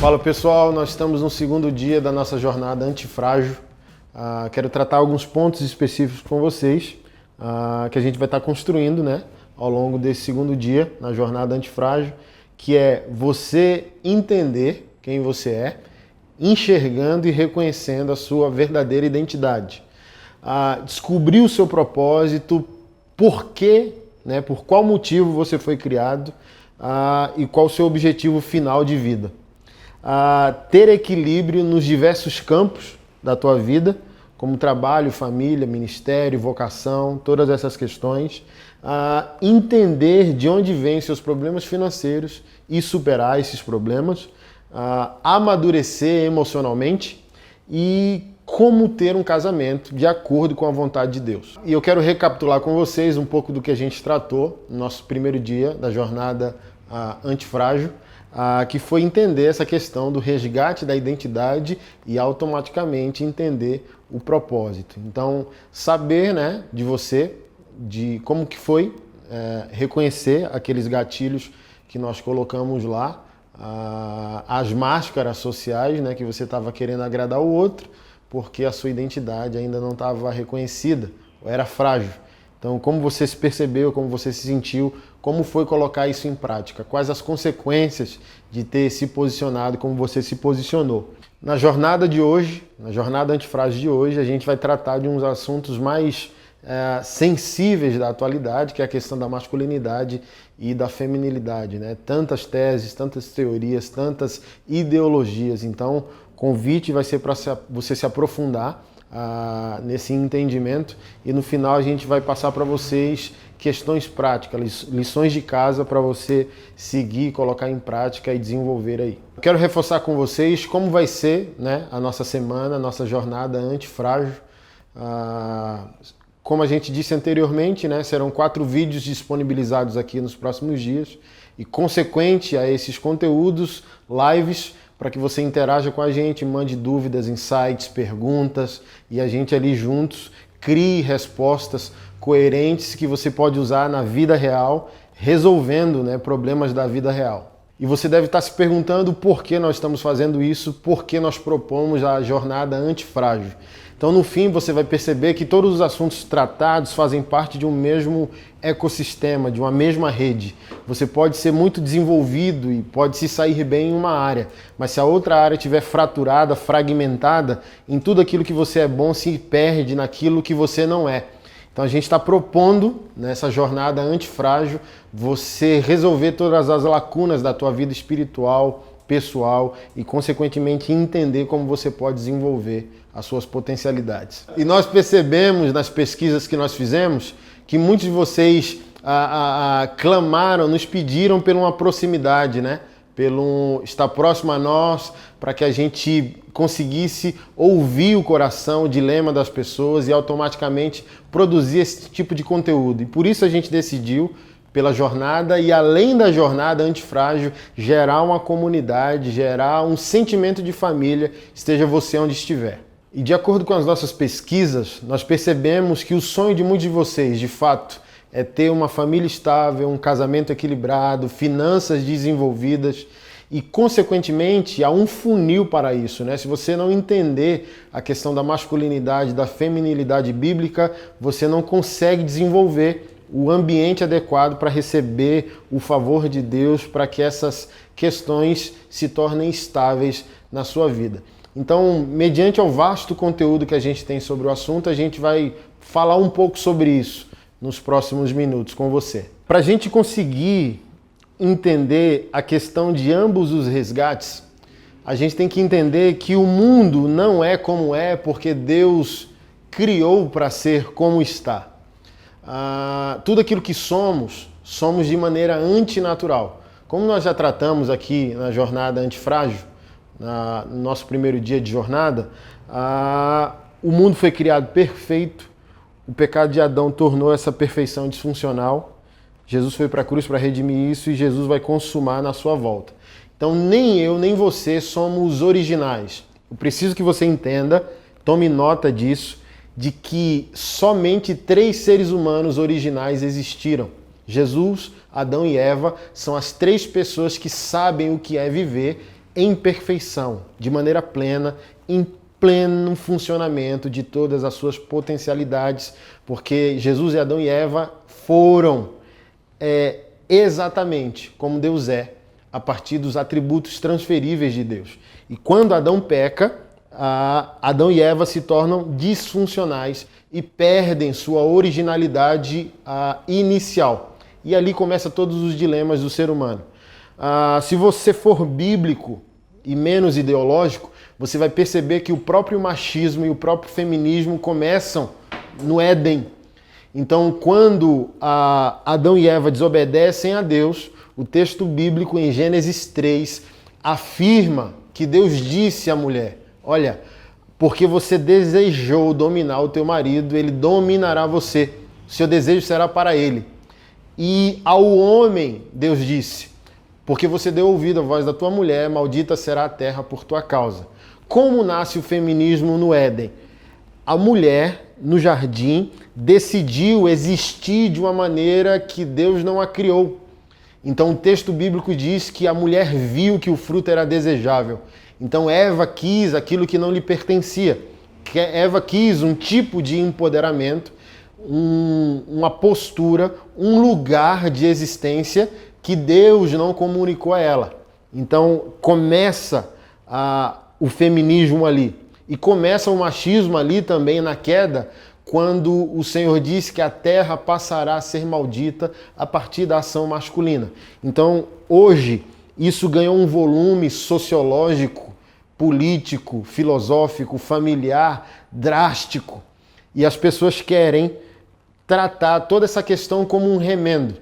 Fala pessoal, nós estamos no segundo dia da nossa jornada antifrágil. Quero tratar alguns pontos específicos com vocês que a gente vai estar construindo, ao longo desse segundo dia na jornada antifrágil, que é você entender quem você é, enxergando e reconhecendo a sua verdadeira identidade. Descobrir o seu propósito, por quê, por qual motivo você foi criado e qual o seu objetivo final de vida. Ter equilíbrio nos diversos campos da tua vida, como trabalho, família, ministério, vocação, todas essas questões. Entender de onde vêm seus problemas financeiros e superar esses problemas. Amadurecer emocionalmente e como ter um casamento de acordo com a vontade de Deus. E eu quero recapitular com vocês um pouco do que a gente tratou no nosso primeiro dia da jornada antifrágil, que foi entender essa questão do resgate da identidade e automaticamente entender o propósito. Então, saber de você, de como que foi, reconhecer aqueles gatilhos que nós colocamos lá, as máscaras sociais, que você estava querendo agradar o outro, porque a sua identidade ainda não estava reconhecida, ou era frágil. Então, como você se percebeu, como você se sentiu, como foi colocar isso em prática? Quais as consequências de ter se posicionado como você se posicionou? Na jornada de hoje, na jornada antifrágil de hoje, a gente vai tratar de uns assuntos mais sensíveis da atualidade, que é a questão da masculinidade e da feminilidade. Tantas teses, tantas teorias, tantas ideologias. Então, o convite vai ser para você se aprofundar nesse entendimento e no final a gente vai passar para vocês questões práticas, lições de casa para você seguir, colocar em prática e desenvolver aí. Eu quero reforçar com vocês como vai ser a nossa semana, a nossa jornada antifrágil. Como a gente disse anteriormente, serão 4 vídeos disponibilizados aqui nos próximos dias e consequente a esses conteúdos, lives, para que você interaja com a gente, mande dúvidas, insights, perguntas e a gente ali juntos crie respostas coerentes que você pode usar na vida real, resolvendo problemas da vida real. E você deve estar se perguntando por que nós estamos fazendo isso, por que nós propomos a jornada antifrágil. Então, no fim, você vai perceber que todos os assuntos tratados fazem parte de um mesmo ecossistema, de uma mesma rede. Você pode ser muito desenvolvido e pode se sair bem em uma área, mas se a outra área estiver fraturada, fragmentada, em tudo aquilo que você é bom, se perde naquilo que você não é. Então, a gente está propondo, nessa jornada antifrágil, você resolver todas as lacunas da tua vida espiritual, pessoal e, consequentemente, entender como você pode desenvolver as suas potencialidades. E nós percebemos nas pesquisas que nós fizemos que muitos de vocês clamaram, nos pediram por uma proximidade, pelo estar próximo a nós, para que a gente conseguisse ouvir o coração, o dilema das pessoas e automaticamente produzir esse tipo de conteúdo. E por isso a gente decidiu, pela jornada e além da jornada antifrágil, gerar uma comunidade, gerar um sentimento de família, esteja você onde estiver. E de acordo com as nossas pesquisas, nós percebemos que o sonho de muitos de vocês, de fato, é ter uma família estável, um casamento equilibrado, finanças desenvolvidas e, consequentemente, há um funil para isso. Se você não entender a questão da masculinidade, da feminilidade bíblica, você não consegue desenvolver o ambiente adequado para receber o favor de Deus, para que essas questões se tornem estáveis na sua vida. Então, mediante o vasto conteúdo que a gente tem sobre o assunto, a gente vai falar um pouco sobre isso nos próximos minutos com você. Para a gente conseguir entender a questão de ambos os resgates, a gente tem que entender que o mundo não é como é porque Deus criou para ser como está. Tudo aquilo que somos de maneira antinatural. Como nós já tratamos aqui na jornada antifrágil, no nosso primeiro dia de jornada, o mundo foi criado perfeito, o pecado de Adão tornou essa perfeição disfuncional, Jesus foi para a cruz para redimir isso e Jesus vai consumar na sua volta. Então nem eu nem você somos originais. Eu preciso que você entenda Tome nota disso, de que somente 3 seres humanos originais existiram. Jesus, Adão e Eva são as 3 pessoas que sabem o que é viver em perfeição, de maneira plena, em pleno funcionamento de todas as suas potencialidades, porque Jesus e Adão e Eva foram exatamente como Deus é, a partir dos atributos transferíveis de Deus. E quando Adão peca, Adão e Eva se tornam disfuncionais e perdem sua originalidade inicial. E ali começam todos os dilemas do ser humano. Se você for bíblico e menos ideológico, você vai perceber que o próprio machismo e o próprio feminismo começam no Éden. Então, quando Adão e Eva desobedecem a Deus, o texto bíblico em Gênesis 3 afirma que Deus disse à mulher: olha, porque você desejou dominar o teu marido, ele dominará você. Seu desejo será para ele. E ao homem, Deus disse: porque você deu ouvido à voz da tua mulher, maldita será a terra por tua causa. Como nasce o feminismo no Éden? A mulher, no jardim, decidiu existir de uma maneira que Deus não a criou. Então o texto bíblico diz que a mulher viu que o fruto era desejável. Então Eva quis aquilo que não lhe pertencia. Eva quis um tipo de empoderamento, uma postura, um lugar de existência que Deus não comunicou a ela. Então começa o feminismo ali. E começa o machismo ali também na queda, quando o Senhor diz que a terra passará a ser maldita a partir da ação masculina. Então, hoje, isso ganhou um volume sociológico, político, filosófico, familiar, drástico. E as pessoas querem tratar toda essa questão como um remendo.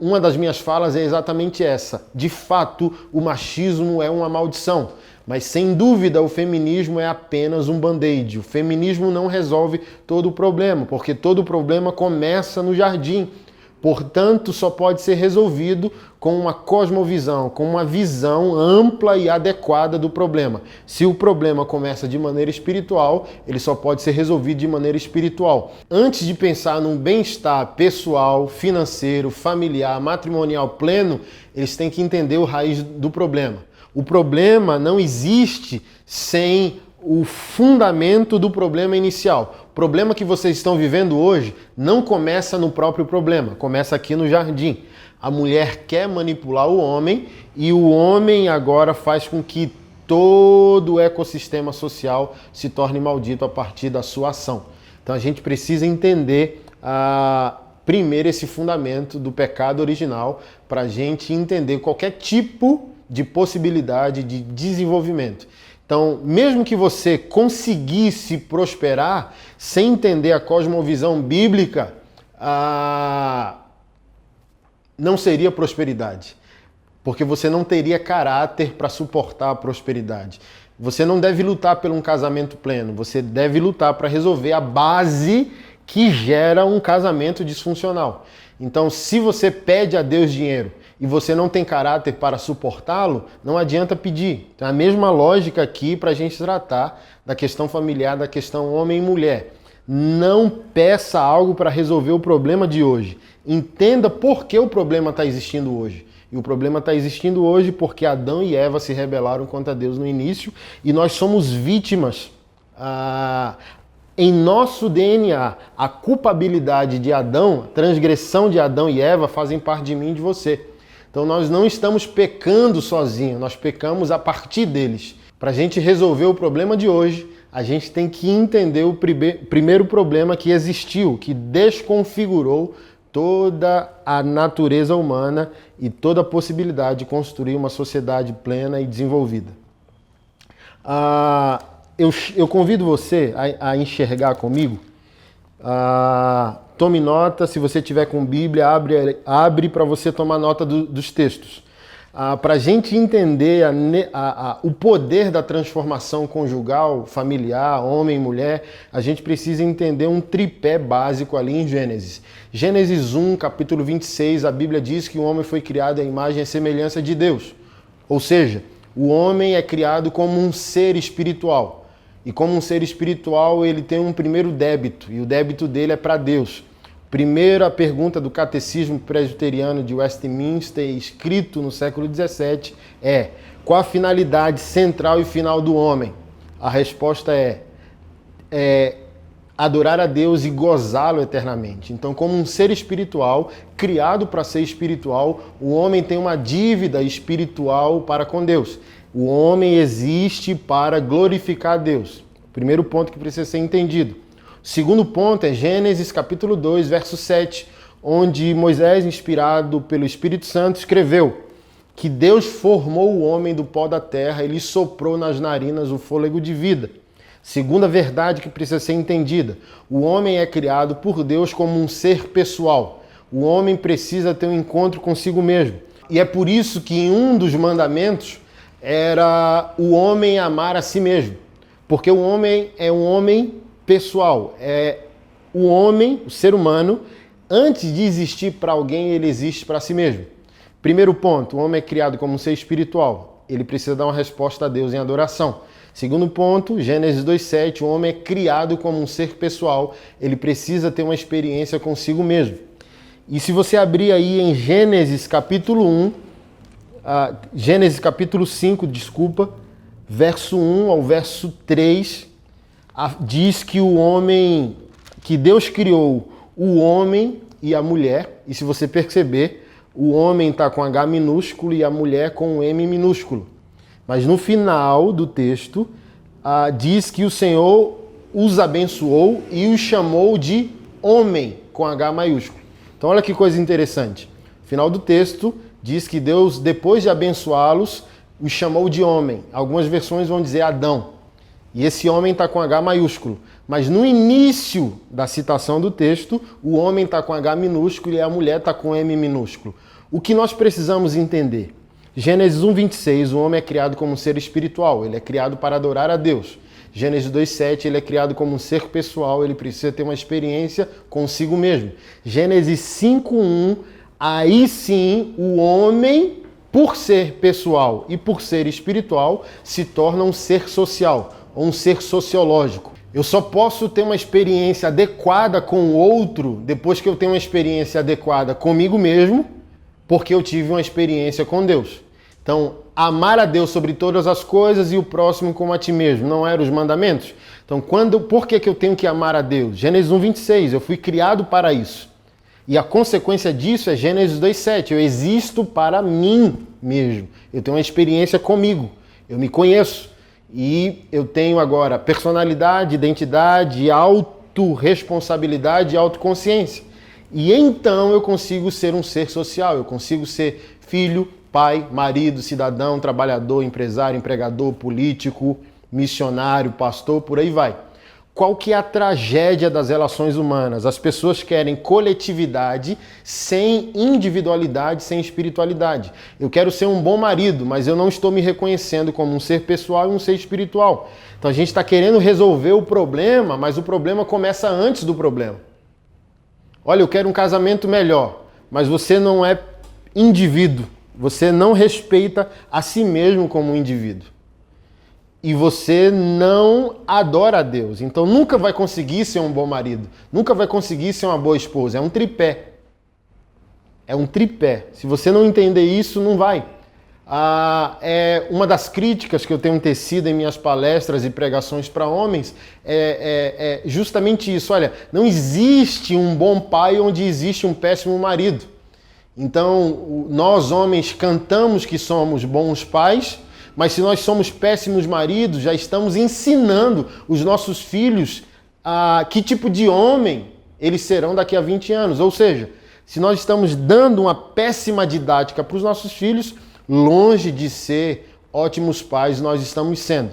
Uma das minhas falas é exatamente essa. De fato, o machismo é uma maldição. Mas, sem dúvida, o feminismo é apenas um band-aid. O feminismo não resolve todo o problema, porque todo o problema começa no jardim. Portanto, só pode ser resolvido com uma cosmovisão, com uma visão ampla e adequada do problema. Se o problema começa de maneira espiritual, ele só pode ser resolvido de maneira espiritual. Antes de pensar num bem-estar pessoal, financeiro, familiar, matrimonial pleno, eles têm que entender o raiz do problema. O problema não existe sem o fundamento do problema inicial. O problema que vocês estão vivendo hoje não começa no próprio problema, começa aqui no jardim. A mulher quer manipular o homem e o homem agora faz com que todo o ecossistema social se torne maldito a partir da sua ação. Então a gente precisa entender primeiro esse fundamento do pecado original para a gente entender qualquer tipo de possibilidade de desenvolvimento. Então, mesmo que você conseguisse prosperar sem entender a cosmovisão bíblica, não seria prosperidade, porque você não teria caráter para suportar a prosperidade. Você não deve lutar por um casamento pleno, você deve lutar para resolver a base que gera um casamento disfuncional. Então, se você pede a Deus dinheiro e você não tem caráter para suportá-lo, não adianta pedir. Então, a mesma lógica aqui para a gente tratar da questão familiar, da questão homem e mulher. Não peça algo para resolver o problema de hoje. Entenda por que o problema está existindo hoje. E o problema está existindo hoje porque Adão e Eva se rebelaram contra Deus no início e nós somos vítimas. Em nosso DNA, a culpabilidade de Adão, a transgressão de Adão e Eva fazem parte de mim e de você. Então nós não estamos pecando sozinhos, nós pecamos a partir deles. Para a gente resolver o problema de hoje, a gente tem que entender o primeiro problema que existiu, que desconfigurou toda a natureza humana e toda a possibilidade de construir uma sociedade plena e desenvolvida. Eu convido você a enxergar comigo. Tome nota, se você tiver com Bíblia, abre para você tomar nota dos textos. Para a gente entender o poder da transformação conjugal, familiar, homem e mulher, a gente precisa entender um tripé básico ali em Gênesis. Gênesis 1, capítulo 26, a Bíblia diz que o homem foi criado à imagem e semelhança de Deus. Ou seja, o homem é criado como um ser espiritual. E como um ser espiritual, ele tem um primeiro débito, e o débito dele é para Deus. Primeira pergunta do Catecismo Presbiteriano de Westminster, escrito no século XVII, é: qual a finalidade central e final do homem? A resposta é adorar a Deus e gozá-lo eternamente. Então, como um ser espiritual, criado para ser espiritual, o homem tem uma dívida espiritual para com Deus. O homem existe para glorificar a Deus. Primeiro ponto que precisa ser entendido. O segundo ponto é Gênesis capítulo 2, verso 7, onde Moisés, inspirado pelo Espírito Santo, escreveu que Deus formou o homem do pó da terra e lhe soprou nas narinas o fôlego de vida. Segunda verdade que precisa ser entendida: o homem é criado por Deus como um ser pessoal. O homem precisa ter um encontro consigo mesmo. E é por isso que em um dos mandamentos era o homem amar a si mesmo. Porque o homem é um homem pessoal. É o homem, o ser humano, antes de existir para alguém, ele existe para si mesmo. Primeiro ponto: o homem é criado como um ser espiritual. Ele precisa dar uma resposta a Deus em adoração. Segundo ponto, Gênesis 2,7, o homem é criado como um ser pessoal, ele precisa ter uma experiência consigo mesmo. E se você abrir aí em Gênesis capítulo 5, verso 1 ao verso 3, diz que que Deus criou o homem e a mulher, e se você perceber, o homem está com H minúsculo e a mulher com M minúsculo. Mas no final do texto, diz que o Senhor os abençoou e os chamou de homem, com H maiúsculo. Então olha que coisa interessante. No final do texto, diz que Deus, depois de abençoá-los, os chamou de homem. Algumas versões vão dizer Adão. E esse homem está com H maiúsculo. Mas no início da citação do texto, o homem está com H minúsculo e a mulher está com M minúsculo. O que nós precisamos entender? Gênesis 1,26, o homem é criado como um ser espiritual, ele é criado para adorar a Deus. Gênesis 2,7, ele é criado como um ser pessoal, ele precisa ter uma experiência consigo mesmo. Gênesis 5,1, aí sim o homem, por ser pessoal e por ser espiritual, se torna um ser social, ou um ser sociológico. Eu só posso ter uma experiência adequada com o outro depois que eu tenho uma experiência adequada comigo mesmo, porque eu tive uma experiência com Deus. Então, amar a Deus sobre todas as coisas e o próximo como a ti mesmo, não eram os mandamentos? Então, por que eu tenho que amar a Deus? Gênesis 1,26, eu fui criado para isso. E a consequência disso é Gênesis 2,7, eu existo para mim mesmo. Eu tenho uma experiência comigo, eu me conheço. E eu tenho agora personalidade, identidade, autorresponsabilidade e autoconsciência. E então eu consigo ser um ser social, eu consigo ser filho, pai, marido, cidadão, trabalhador, empresário, empregador, político, missionário, pastor, por aí vai. Qual que é a tragédia das relações humanas? As pessoas querem coletividade sem individualidade, sem espiritualidade. Eu quero ser um bom marido, mas eu não estou me reconhecendo como um ser pessoal e um ser espiritual. Então a gente está querendo resolver o problema, mas o problema começa antes do problema. Olha, eu quero um casamento melhor, mas você não é indivíduo. Você não respeita a si mesmo como um indivíduo. E você não adora a Deus. Então nunca vai conseguir ser um bom marido. Nunca vai conseguir ser uma boa esposa. É um tripé. É um tripé. Se você não entender isso, não vai. É uma das críticas que eu tenho tecido em minhas palestras e pregações para homens é justamente isso. Olha, não existe um bom pai onde existe um péssimo marido. Então, nós homens cantamos que somos bons pais, mas se nós somos péssimos maridos, já estamos ensinando os nossos filhos a que tipo de homem eles serão daqui a 20 anos. Ou seja, se nós estamos dando uma péssima didática para os nossos filhos, longe de ser ótimos pais, nós estamos sendo.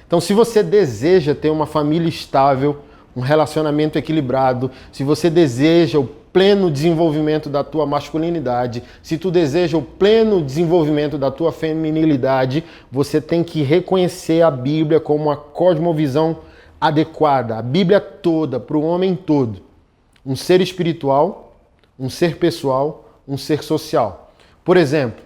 Então, se você deseja ter uma família estável, um relacionamento equilibrado, se você deseja o pleno desenvolvimento da tua masculinidade, se tu deseja o pleno desenvolvimento da tua feminilidade, você tem que reconhecer a Bíblia como uma cosmovisão adequada, a Bíblia toda, para o homem todo. Um ser espiritual, um ser pessoal, um ser social. Por exemplo,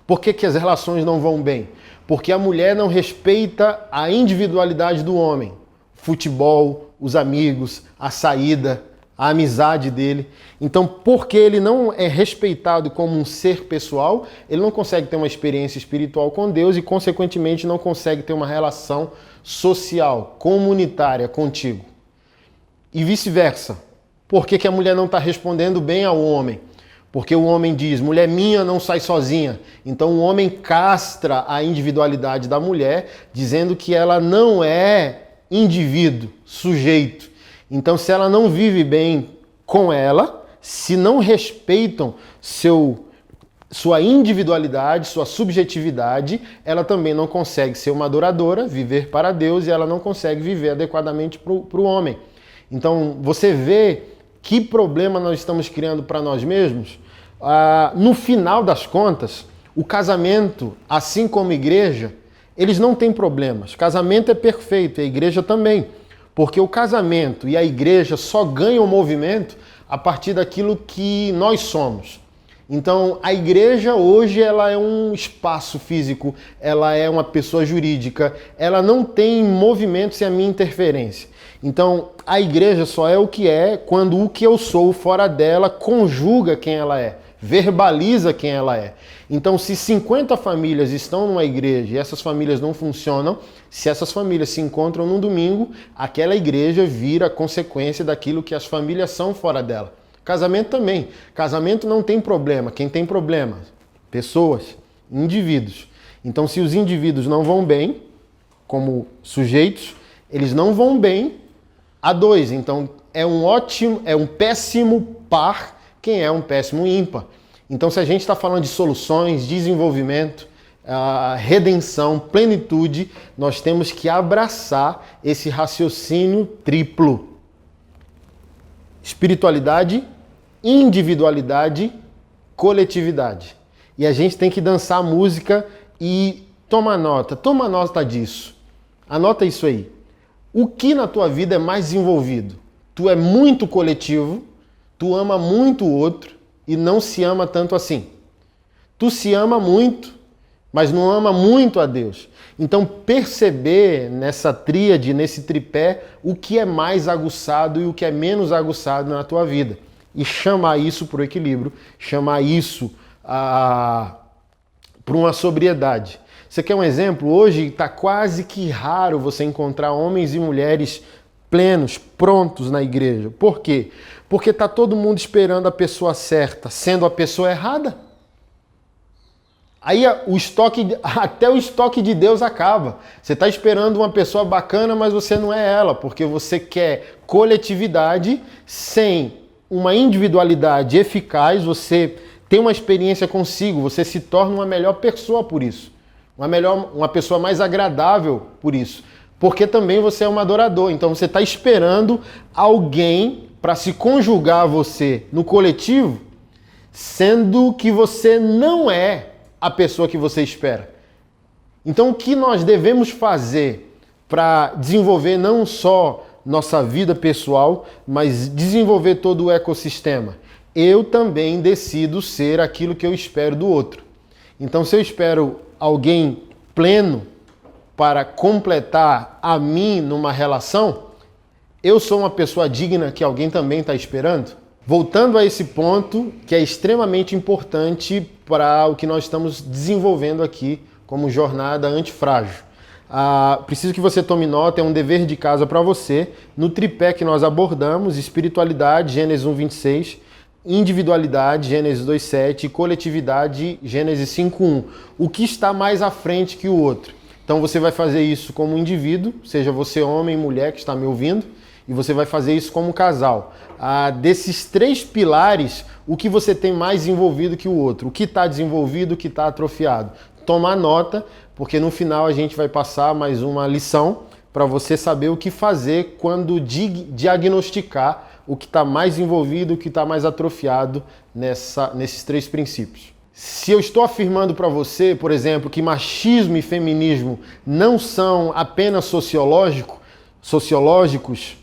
por que as relações não vão bem? Porque a mulher não respeita a individualidade do homem. Futebol, os amigos, a saída, a amizade dele. Então, porque ele não é respeitado como um ser pessoal, ele não consegue ter uma experiência espiritual com Deus e, consequentemente, não consegue ter uma relação social, comunitária contigo. E vice-versa. Por que a mulher não está respondendo bem ao homem? Porque o homem diz, mulher minha não sai sozinha. Então o homem castra a individualidade da mulher, dizendo que ela não é indivíduo, sujeito. Então se ela não vive bem com ela, se não respeitam sua individualidade, sua subjetividade, ela também não consegue ser uma adoradora, viver para Deus, e ela não consegue viver adequadamente para o homem. Então você vê que problema nós estamos criando para nós mesmos. No final das contas, o casamento, assim como a igreja, eles não têm problemas. Casamento é perfeito, e a igreja também. Porque o casamento e a igreja só ganham movimento a partir daquilo que nós somos. Então, a igreja hoje ela é um espaço físico, ela é uma pessoa jurídica, ela não tem movimento sem a minha interferência. Então, a igreja só é o que é quando o que eu sou fora dela conjuga quem ela é, verbaliza quem ela é. Então, se 50 famílias estão numa igreja e essas famílias não funcionam, se essas famílias se encontram num domingo, aquela igreja vira consequência daquilo que as famílias são fora dela. Casamento também. Casamento não tem problema. Quem tem problema? Pessoas, indivíduos. Então, se os indivíduos não vão bem, como sujeitos, eles não vão bem a dois. Então, é um péssimo par quem é um péssimo ímpar. Então, se a gente está falando de soluções, desenvolvimento, redenção, plenitude, nós temos que abraçar esse raciocínio triplo. Espiritualidade, individualidade, coletividade. E a gente tem que dançar a música e toma nota disso. Anota isso aí. O que na tua vida é mais desenvolvido? Tu é muito coletivo, tu ama muito o outro e não se ama tanto assim. Tu se ama muito, mas não ama muito a Deus. Então perceber nessa tríade, nesse tripé, o que é mais aguçado e o que é menos aguçado na tua vida. E chamar isso para o equilíbrio, chamar isso para uma sobriedade. Você quer um exemplo? Hoje está quase que raro você encontrar homens e mulheres plenos, prontos na igreja. Por quê? Porque está todo mundo esperando a pessoa certa, sendo a pessoa errada. Aí até o estoque de Deus acaba. Você está esperando uma pessoa bacana, mas você não é ela, porque você quer coletividade sem uma individualidade eficaz, você tem uma experiência consigo, você se torna uma melhor pessoa por isso. Uma pessoa mais agradável por isso. Porque também você é um adorador. Então você está esperando alguém para se conjugar a você no coletivo, sendo que você não é a pessoa que você espera. Então o que nós devemos fazer para desenvolver não só nossa vida pessoal, mas desenvolver todo o ecossistema? Eu também decido ser aquilo que eu espero do outro. Então se eu espero alguém pleno para completar a mim numa relação, eu sou uma pessoa digna que alguém também está esperando? Voltando a esse ponto que é extremamente importante para o que nós estamos desenvolvendo aqui como jornada antifrágil. Preciso que você tome nota, é um dever de casa para você, no tripé que nós abordamos: espiritualidade, Gênesis 1:26, individualidade, Gênesis 2:7, e coletividade, Gênesis 5:1. O que está mais à frente que o outro? Então você vai fazer isso como indivíduo, seja você homem, mulher que está me ouvindo, e você vai fazer isso como casal. Desses três pilares, o que você tem mais desenvolvido que o outro? O que está desenvolvido, o que está atrofiado? Tomar nota, porque no final a gente vai passar mais uma lição para você saber o que fazer quando diagnosticar o que está mais envolvido, o que está mais atrofiado nesses três princípios. Se eu estou afirmando para você, por exemplo, que machismo e feminismo não são apenas sociológicos,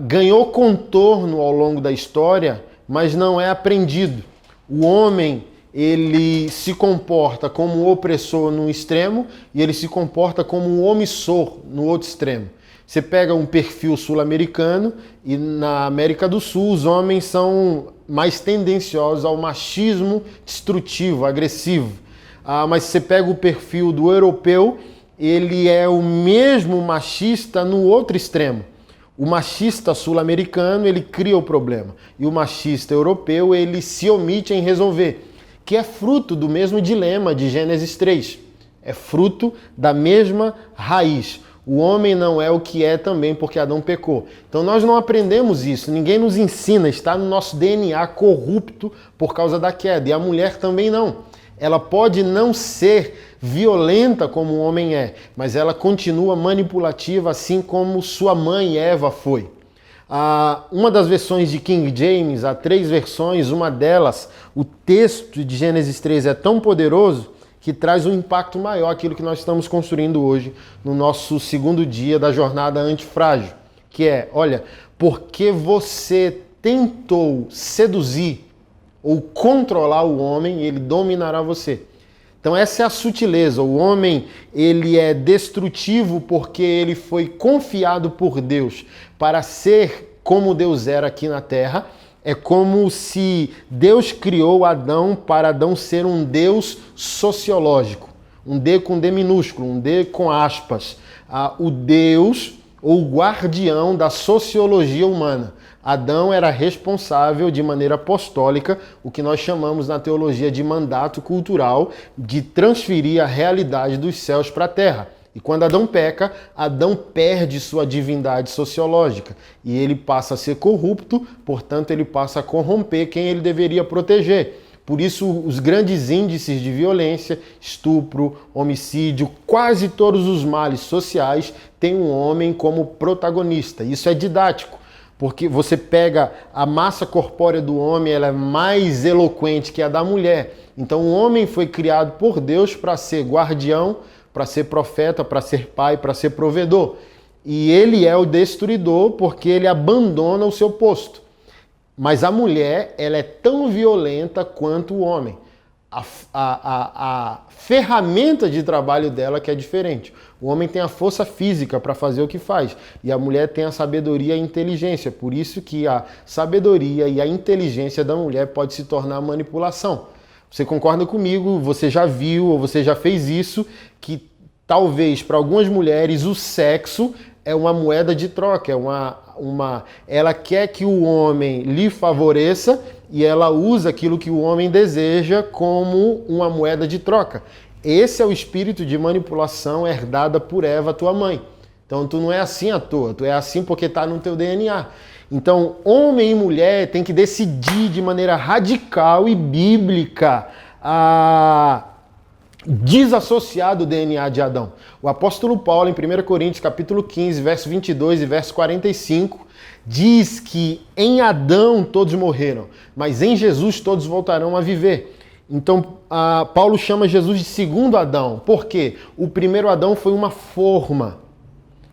ganhou contorno ao longo da história, mas não é aprendido. O homem, ele se comporta como um opressor no extremo e ele se comporta como um omissor no outro extremo. Você pega um perfil sul-americano e na América do Sul os homens são mais tendenciosos ao machismo destrutivo, agressivo. Mas você pega o perfil do europeu, ele é o mesmo machista no outro extremo. O machista sul-americano, ele cria o problema. E o machista europeu, ele se omite em resolver, que é fruto do mesmo dilema de Gênesis 3. É fruto da mesma raiz. O homem não é o que é também porque Adão pecou. Então nós não aprendemos isso, ninguém nos ensina, está no nosso DNA corrupto por causa da queda. E a mulher também não. Ela pode não ser violenta como o homem é, mas ela continua manipulativa assim como sua mãe Eva foi. Uma das versões de King James, há 3 versões, uma delas, o texto de Gênesis 3 é tão poderoso que traz um impacto maior aquilo que nós estamos construindo hoje no nosso segundo dia da jornada antifrágil, que é, olha, porque você tentou seduzir ou controlar o homem, ele dominará você. Então essa é a sutileza. O homem, ele é destrutivo porque ele foi confiado por Deus para ser como Deus era aqui na terra. É como se Deus criou Adão para Adão ser um Deus sociológico. Um D com D minúsculo, um D com aspas. O Deus ou guardião da sociologia humana. Adão era responsável de maneira apostólica, o que nós chamamos na teologia de mandato cultural, de transferir a realidade dos céus para a terra. E quando Adão peca, Adão perde sua divindade sociológica e ele passa a ser corrupto, portanto ele passa a corromper quem ele deveria proteger. Por isso os grandes índices de violência, estupro, homicídio, quase todos os males sociais têm um homem como protagonista. Isso é didático. Porque você pega a massa corpórea do homem, ela é mais eloquente que a da mulher. Então o homem foi criado por Deus para ser guardião, para ser profeta, para ser pai, para ser provedor. E ele é o destruidor porque ele abandona o seu posto. Mas a mulher, ela é tão violenta quanto o homem. A ferramenta de trabalho dela que é diferente. O homem tem a força física para fazer o que faz e a mulher tem a sabedoria e a inteligência. Por isso que a sabedoria e a inteligência da mulher pode se tornar manipulação. Você concorda comigo? Você já viu ou você já fez isso, que talvez para algumas mulheres o sexo é uma moeda de troca, ela quer que o homem lhe favoreça e ela usa aquilo que o homem deseja como uma moeda de troca. Esse é o espírito de manipulação herdada por Eva, tua mãe. Então tu não é assim à toa, tu é assim porque está no teu DNA. Então homem e mulher têm que decidir de maneira radical e bíblica desassociar do DNA de Adão. O apóstolo Paulo, em 1 Coríntios capítulo 15, verso 22 e verso 45, diz que em Adão todos morreram, mas em Jesus todos voltarão a viver. Então, Paulo chama Jesus de segundo Adão. Por quê? O primeiro Adão foi uma forma.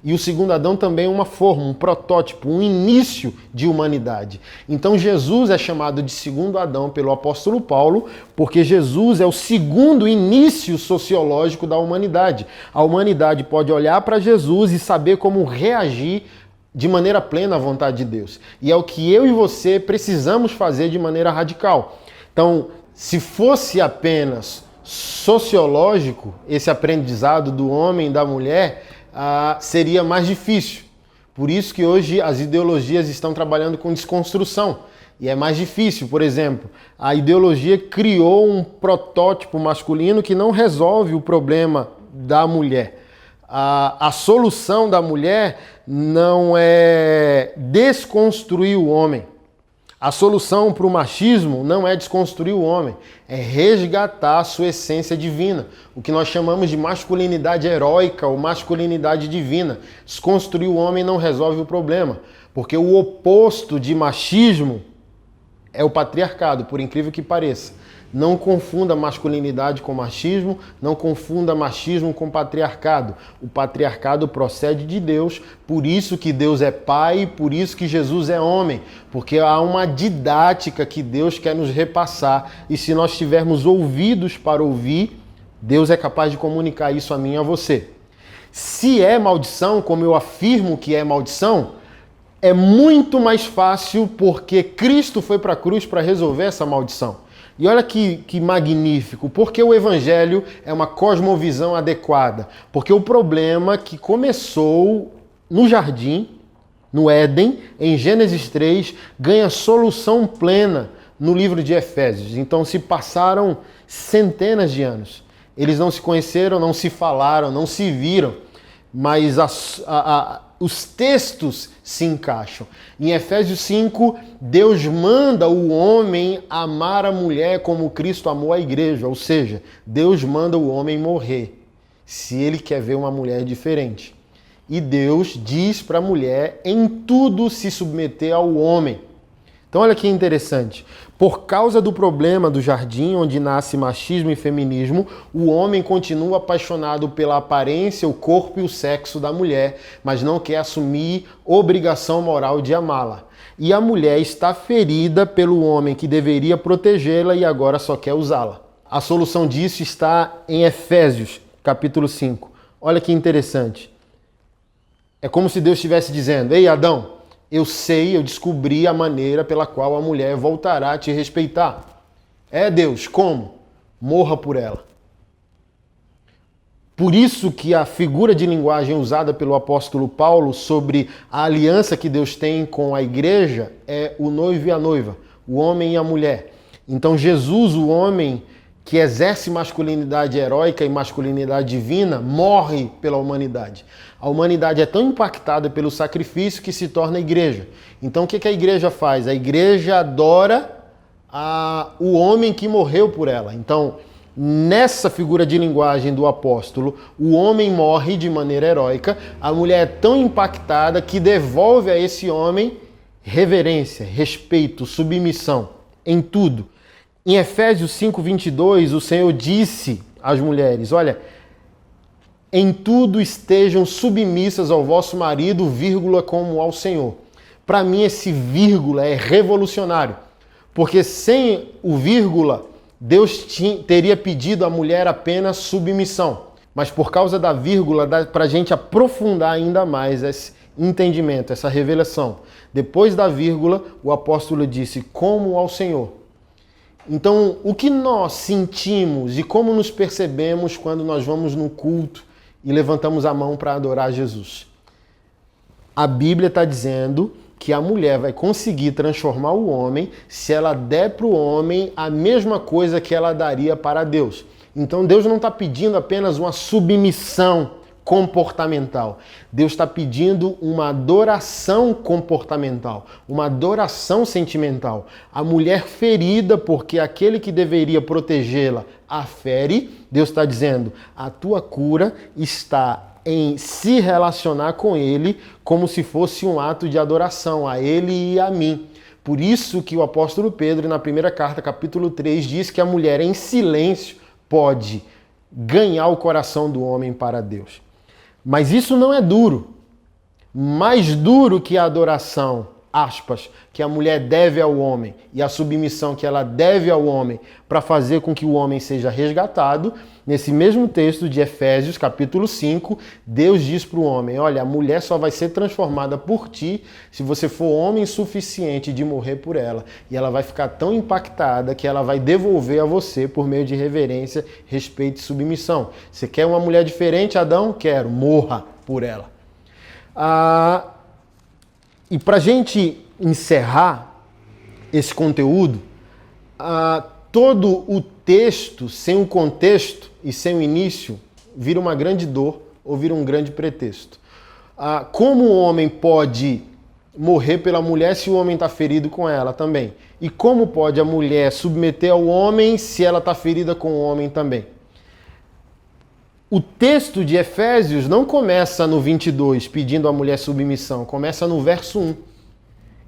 E o segundo Adão também é uma forma, um protótipo, um início de humanidade. Então Jesus é chamado de segundo Adão pelo apóstolo Paulo, porque Jesus é o segundo início sociológico da humanidade. A humanidade pode olhar para Jesus e saber como reagir de maneira plena à vontade de Deus. E é o que eu e você precisamos fazer de maneira radical. Então, se fosse apenas sociológico, esse aprendizado do homem e da mulher, seria mais difícil. Por isso que hoje as ideologias estão trabalhando com desconstrução. E é mais difícil. Por exemplo, a ideologia criou um protótipo masculino que não resolve o problema da mulher. A solução da mulher não é desconstruir o homem. A solução para o machismo não é desconstruir o homem, é resgatar a sua essência divina, o que nós chamamos de masculinidade heróica ou masculinidade divina. Desconstruir o homem não resolve o problema, porque o oposto de machismo é o patriarcado, por incrível que pareça. Não confunda masculinidade com machismo, não confunda machismo com patriarcado. O patriarcado procede de Deus, por isso que Deus é pai, por isso que Jesus é homem, porque há uma didática que Deus quer nos repassar, e se nós tivermos ouvidos para ouvir, Deus é capaz de comunicar isso a mim e a você. Se é maldição, como eu afirmo que é maldição, é muito mais fácil porque Cristo foi para a cruz para resolver essa maldição. E olha que magnífico, porque o Evangelho é uma cosmovisão adequada. Porque o problema que começou no jardim, no Éden, em Gênesis 3, ganha solução plena no livro de Efésios. Então se passaram centenas de anos. Eles não se conheceram, não se falaram, não se viram, mas os textos se encaixam. Em Efésios 5, Deus manda o homem amar a mulher como Cristo amou a igreja, ou seja, Deus manda o homem morrer, se ele quer ver uma mulher diferente. E Deus diz para a mulher em tudo se submeter ao homem. Então olha que interessante. Por causa do problema do jardim, onde nasce machismo e feminismo, o homem continua apaixonado pela aparência, o corpo e o sexo da mulher, mas não quer assumir obrigação moral de amá-la. E a mulher está ferida pelo homem que deveria protegê-la e agora só quer usá-la. A solução disso está em Efésios, capítulo 5. Olha que interessante. É como se Deus estivesse dizendo: ei, Adão, eu descobri a maneira pela qual a mulher voltará a te respeitar. É, Deus, como? Morra por ela. Por isso que a figura de linguagem usada pelo apóstolo Paulo sobre a aliança que Deus tem com a igreja é o noivo e a noiva, o homem e a mulher. Então Jesus, o homem que exerce masculinidade heróica e masculinidade divina, morre pela humanidade. A humanidade é tão impactada pelo sacrifício que se torna igreja. Então o que a igreja faz? A igreja adora o homem que morreu por ela. Então, nessa figura de linguagem do apóstolo, o homem morre de maneira heróica, a mulher é tão impactada que devolve a esse homem reverência, respeito, submissão em tudo. Em Efésios 5:22, o Senhor disse às mulheres: olha, em tudo estejam submissas ao vosso marido, vírgula, como ao Senhor. Para mim, esse vírgula é revolucionário, porque sem o vírgula, Deus teria pedido à mulher apenas submissão. Mas por causa da vírgula, dá para a gente aprofundar ainda mais esse entendimento, essa revelação. Depois da vírgula, o apóstolo disse: como ao Senhor. Então, o que nós sentimos e como nos percebemos quando nós vamos no culto e levantamos a mão para adorar Jesus? A Bíblia está dizendo que a mulher vai conseguir transformar o homem se ela der para o homem a mesma coisa que ela daria para Deus. Então Deus não está pedindo apenas uma submissão comportamental. Deus está pedindo uma adoração comportamental, uma adoração sentimental. A mulher ferida porque aquele que deveria protegê-la a fere, Deus está dizendo: a tua cura está em se relacionar com Ele como se fosse um ato de adoração a Ele e a mim. Por isso que o apóstolo Pedro, na primeira carta, capítulo 3, diz que a mulher em silêncio pode ganhar o coração do homem para Deus. Mas isso não é duro. Mais duro que a adoração, aspas, que a mulher deve ao homem e a submissão que ela deve ao homem para fazer com que o homem seja resgatado, nesse mesmo texto de Efésios, capítulo 5, Deus diz para o homem: olha, a mulher só vai ser transformada por ti se você for homem suficiente de morrer por ela. E ela vai ficar tão impactada que ela vai devolver a você por meio de reverência, respeito e submissão. Você quer uma mulher diferente, Adão? Quero. Morra por ela. E para a gente encerrar esse conteúdo, todo o texto, sem o contexto e sem o início, vira uma grande dor ou vira um grande pretexto. Como o homem pode morrer pela mulher se o homem está ferido com ela também? E como pode a mulher submeter ao homem se ela está ferida com o homem também? O texto de Efésios não começa no 22 pedindo à mulher submissão, começa no verso 1.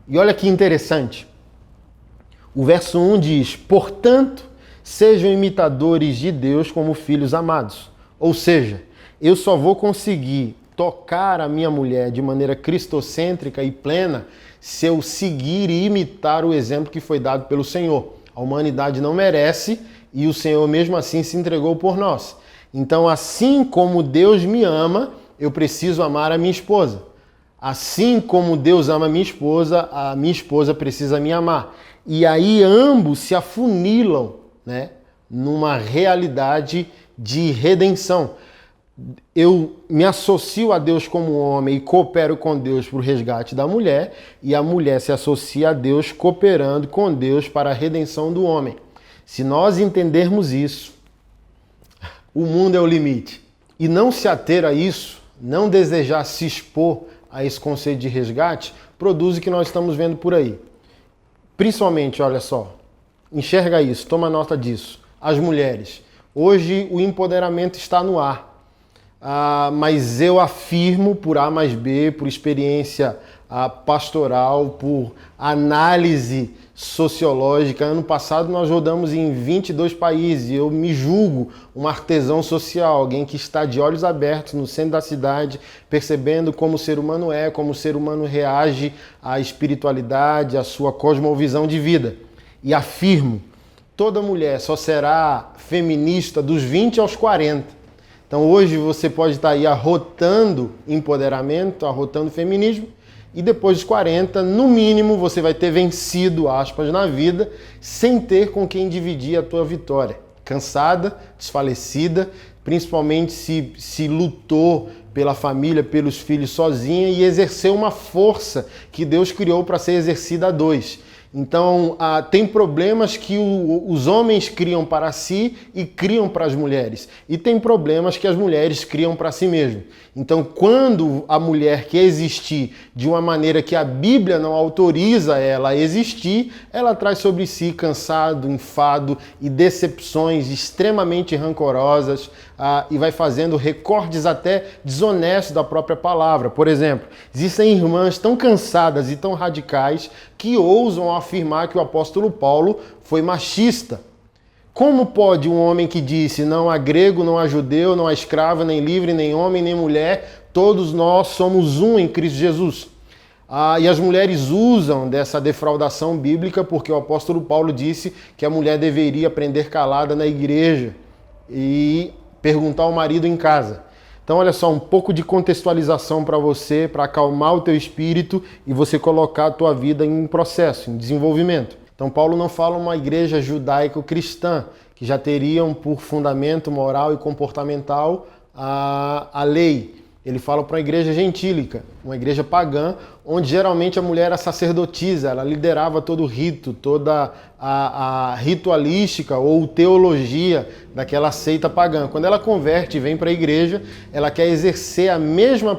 E olha que interessante. O verso 1 diz: portanto, Sejam imitadores de Deus como filhos amados. Ou seja, eu só vou conseguir tocar a minha mulher de maneira cristocêntrica e plena se eu seguir e imitar o exemplo que foi dado pelo Senhor. A humanidade não merece e o Senhor mesmo assim se entregou por nós. Então, assim como Deus me ama, eu preciso amar a minha esposa. Assim como Deus ama a minha esposa precisa me amar. E aí ambos se afunilam, né, numa realidade de redenção. Eu me associo a Deus como homem e coopero com Deus para o resgate da mulher, e a mulher se associa a Deus cooperando com Deus para a redenção do homem. Se nós entendermos isso, o mundo é o limite. E não se ater a isso, não desejar se expor a esse conceito de resgate, produz o que nós estamos vendo por aí. Principalmente, olha só, enxerga isso, toma nota disso. As mulheres. Hoje o empoderamento está no ar. Mas eu afirmo, por A mais B, por experiência pastoral, por análise sociológica, ano passado nós rodamos em 22 países e eu me julgo um artesão social, alguém que está de olhos abertos no centro da cidade, percebendo como o ser humano é, como o ser humano reage à espiritualidade, à sua cosmovisão de vida. E afirmo, toda mulher só será feminista dos 20 aos 40. Então hoje você pode estar aí arrotando empoderamento, arrotando feminismo, e depois dos 40, no mínimo, você vai ter vencido, aspas, na vida, sem ter com quem dividir a tua vitória. Cansada, desfalecida, principalmente se lutou pela família, pelos filhos sozinha e exerceu uma força que Deus criou para ser exercida a dois. Então, tem problemas que os homens criam para si e criam para as mulheres. E tem problemas que as mulheres criam para si mesmas. Então, quando a mulher quer existir de uma maneira que a Bíblia não autoriza ela a existir, ela traz sobre si cansado, enfado e decepções extremamente rancorosas, e vai fazendo recortes até desonestos da própria palavra. Por exemplo, existem irmãs tão cansadas e tão radicais que ousam afirmar que o apóstolo Paulo foi machista. Como pode um homem que disse não há grego, não há judeu, não há escravo, nem livre, nem homem, nem mulher, todos nós somos um em Cristo Jesus? E as mulheres usam dessa defraudação bíblica porque o apóstolo Paulo disse que a mulher deveria aprender calada na igreja e perguntar ao marido em casa. Então, olha só, um pouco de contextualização para você, para acalmar o teu espírito e você colocar a tua vida em processo, em desenvolvimento. Então, Paulo não fala uma igreja judaico-cristã, que já teriam por fundamento moral e comportamental a lei. Ele fala para uma igreja gentílica, uma igreja pagã, onde geralmente a mulher era sacerdotisa, ela liderava todo o rito, toda a ritualística ou teologia daquela seita pagã. Quando ela converte e vem para a igreja, ela quer exercer a mesma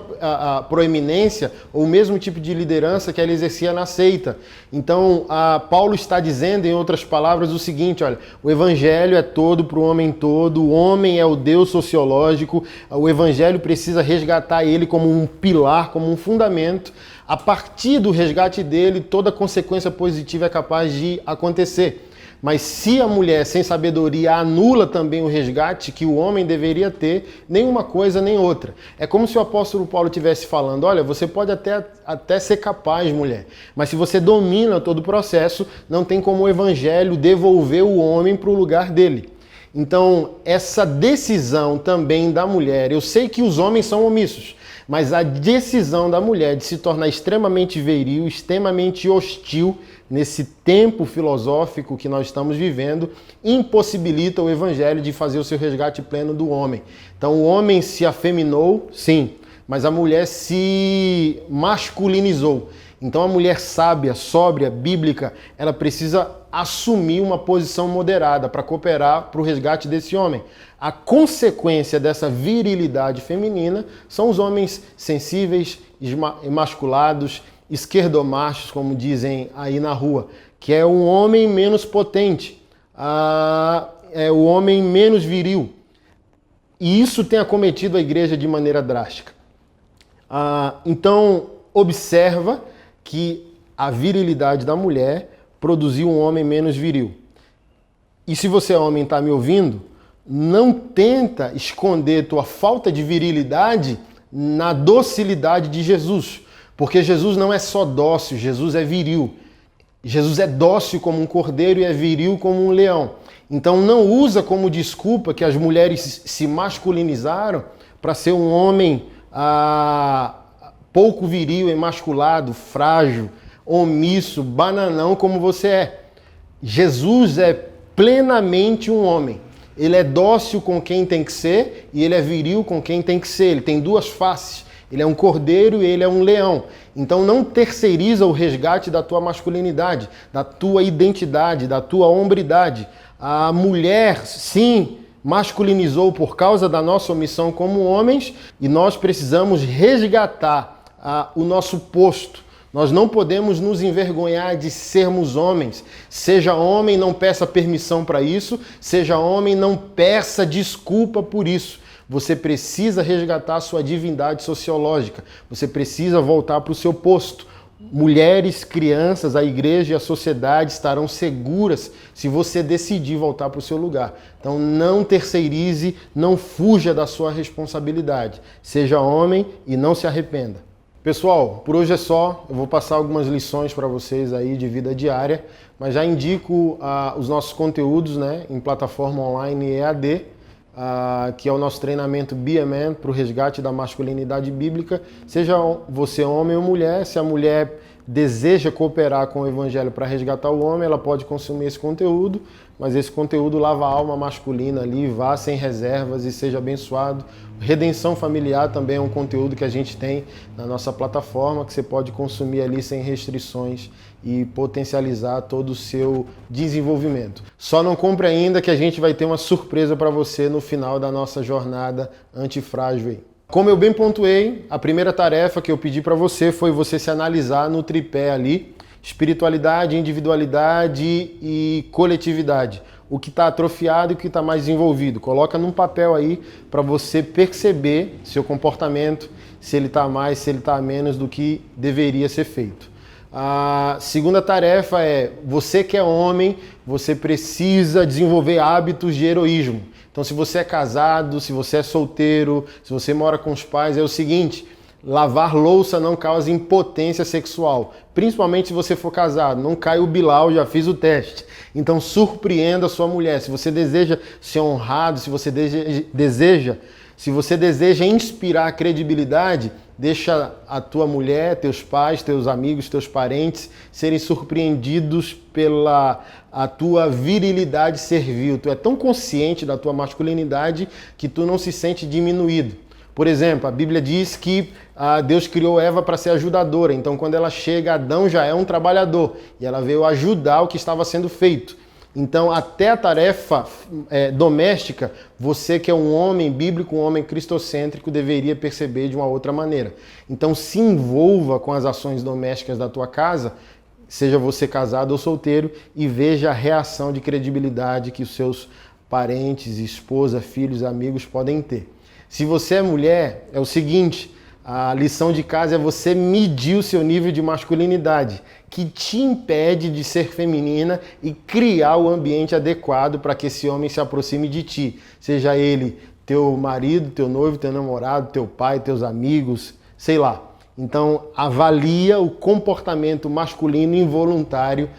proeminência ou o mesmo tipo de liderança que ela exercia na seita. Então, Paulo está dizendo, em outras palavras, o seguinte, olha, o evangelho é todo para o homem todo, o homem é o Deus sociológico, o evangelho precisa resgatar ele como um pilar, como um fundamento. A partir do resgate dele, toda consequência positiva é capaz de acontecer. Mas se a mulher sem sabedoria anula também o resgate que o homem deveria ter, nenhuma coisa nem outra. É como se o apóstolo Paulo estivesse falando, olha, você pode até ser capaz, mulher, mas se você domina todo o processo, não tem como o evangelho devolver o homem para o lugar dele. Então, essa decisão também da mulher, eu sei que os homens são omissos, mas a decisão da mulher de se tornar extremamente viril, extremamente hostil nesse tempo filosófico que nós estamos vivendo, impossibilita o evangelho de fazer o seu resgate pleno do homem. Então o homem se afeminou, sim, mas a mulher se masculinizou. Então a mulher sábia, sóbria, bíblica, ela precisa assumir uma posição moderada para cooperar para o resgate desse homem. A consequência dessa virilidade feminina são os homens sensíveis, emasculados, esquerdomachos, como dizem aí na rua, que é um homem menos potente, é o homem menos viril. E isso tem acometido a igreja de maneira drástica. Então, observa que a virilidade da mulher produziu um homem menos viril. E se você é homem e está me ouvindo, não tenta esconder tua falta de virilidade na docilidade de Jesus. Porque Jesus não é só dócil, Jesus é viril. Jesus é dócil como um cordeiro e é viril como um leão. Então não usa como desculpa que as mulheres se masculinizaram para ser um homem pouco viril, emasculado, frágil, omisso, bananão como você é. Jesus é plenamente um homem. Ele é dócil com quem tem que ser e ele é viril com quem tem que ser. Ele tem duas faces. Ele é um cordeiro e ele é um leão. Então não terceiriza o resgate da tua masculinidade, da tua identidade, da tua hombridade. A mulher, sim, masculinizou por causa da nossa omissão como homens e nós precisamos resgatar o nosso posto. Nós não podemos nos envergonhar de sermos homens. Seja homem, não peça permissão para isso. Seja homem, não peça desculpa por isso. Você precisa resgatar a sua divindade sociológica. Você precisa voltar para o seu posto. Mulheres, crianças, a igreja e a sociedade estarão seguras se você decidir voltar para o seu lugar. Então não terceirize, não fuja da sua responsabilidade. Seja homem e não se arrependa. Pessoal, por hoje é só. Eu vou passar algumas lições para vocês aí de vida diária, mas já indico os nossos conteúdos, né, em plataforma online EAD, que é o nosso treinamento Be a Man para o resgate da masculinidade bíblica. Seja você homem ou mulher, se a mulher deseja cooperar com o evangelho para resgatar o homem, ela pode consumir esse conteúdo, mas esse conteúdo lava a alma masculina ali, vá sem reservas e seja abençoado. Redenção familiar também é um conteúdo que a gente tem na nossa plataforma, que você pode consumir ali sem restrições e potencializar todo o seu desenvolvimento. Só não compre ainda, que a gente vai ter uma surpresa para você no final da nossa jornada antifrágil aí. Como eu bem pontuei, a primeira tarefa que eu pedi para você foi você se analisar no tripé ali: espiritualidade, individualidade e coletividade. O que está atrofiado e o que está mais desenvolvido. Coloca num papel aí para você perceber seu comportamento, se ele está mais, se ele está menos do que deveria ser feito. A segunda tarefa é: você que é homem, você precisa desenvolver hábitos de heroísmo. Então, se você é casado, se você é solteiro, se você mora com os pais, é o seguinte: lavar louça não causa impotência sexual. Principalmente se você for casado. Não cai o Bilal, já fiz o teste. Então surpreenda a sua mulher. Se você deseja ser honrado, se você deseja inspirar credibilidade, deixa a tua mulher, teus pais, teus amigos, teus parentes serem surpreendidos pela a tua virilidade servil. Tu é tão consciente da tua masculinidade que tu não se sente diminuído. Por exemplo, a Bíblia diz que Deus criou Eva para ser ajudadora. Então, quando ela chega, Adão já é um trabalhador. E ela veio ajudar o que estava sendo feito. Então, até a tarefa doméstica, você que é um homem bíblico, um homem cristocêntrico, deveria perceber de uma outra maneira. Então, se envolva com as ações domésticas da tua casa, seja você casado ou solteiro, e veja a reação de credibilidade que os seus parentes, esposa, filhos, amigos podem ter. Se você é mulher, é o seguinte: a lição de casa é você medir o seu nível de masculinidade, que te impede de ser feminina e criar o ambiente adequado para que esse homem se aproxime de ti. Seja ele teu marido, teu noivo, teu namorado, teu pai, teus amigos, sei lá. Então, avalia o comportamento masculino involuntário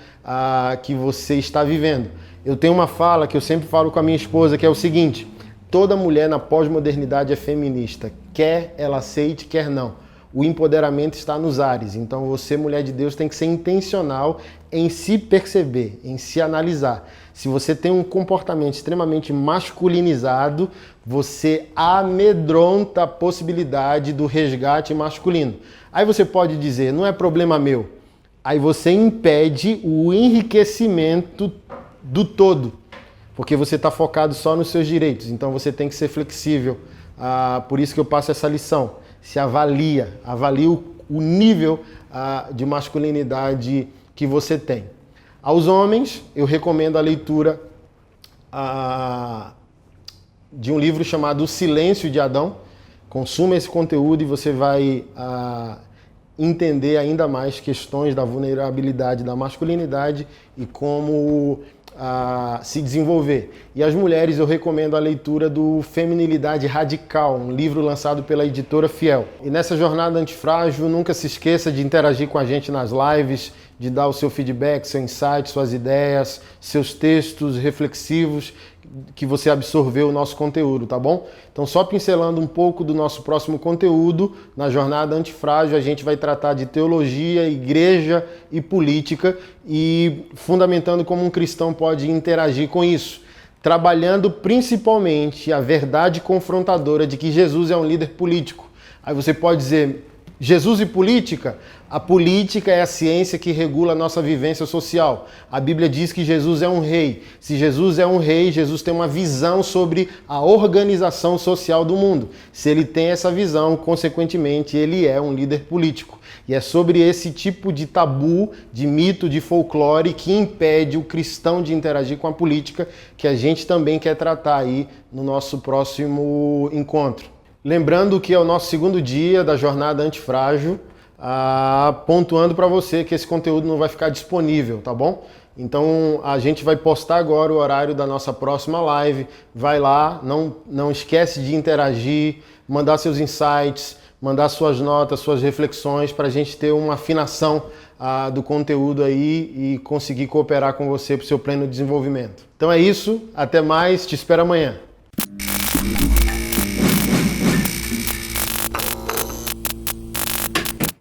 que você está vivendo. Eu tenho uma fala que eu sempre falo com a minha esposa, que é o seguinte: toda mulher na pós-modernidade é feminista, quer ela aceite, quer não. O empoderamento está nos ares, então você, mulher de Deus, tem que ser intencional em se perceber, em se analisar. Se você tem um comportamento extremamente masculinizado, você amedronta a possibilidade do resgate masculino. Aí você pode dizer: não é problema meu. Aí você impede o enriquecimento do todo, porque você está focado só nos seus direitos. Então você tem que ser flexível. Por isso que eu passo essa lição. Se avalie o nível de masculinidade que você tem. Aos homens, eu recomendo a leitura de um livro chamado O Silêncio de Adão. Consuma esse conteúdo e você vai entender ainda mais questões da vulnerabilidade da masculinidade e como a se desenvolver. E as mulheres eu recomendo a leitura do Feminilidade Radical, um livro lançado pela editora Fiel. E nessa jornada antifrágil, nunca se esqueça de interagir com a gente nas lives, de dar o seu feedback, seu insight, suas ideias, seus textos reflexivos que você absorveu o nosso conteúdo, tá bom? Então, só pincelando um pouco do nosso próximo conteúdo, na jornada antifrágil a gente vai tratar de teologia, igreja e política e fundamentando como um cristão pode interagir com isso, trabalhando principalmente a verdade confrontadora de que Jesus é um líder político. Aí você pode dizer, Jesus e política? A política é a ciência que regula a nossa vivência social. A Bíblia diz que Jesus é um rei. Se Jesus é um rei, Jesus tem uma visão sobre a organização social do mundo. Se ele tem essa visão, consequentemente, ele é um líder político. E é sobre esse tipo de tabu, de mito, de folclore que impede o cristão de interagir com a política que a gente também quer tratar aí no nosso próximo encontro. Lembrando que é o nosso segundo dia da jornada antifrágil, pontuando para você que esse conteúdo não vai ficar disponível, tá bom? Então a gente vai postar agora o horário da nossa próxima live. Vai lá, não esquece de interagir, mandar seus insights, mandar suas notas, suas reflexões para a gente ter uma afinação do conteúdo aí e conseguir cooperar com você para o seu pleno desenvolvimento. Então é isso, até mais, te espero amanhã.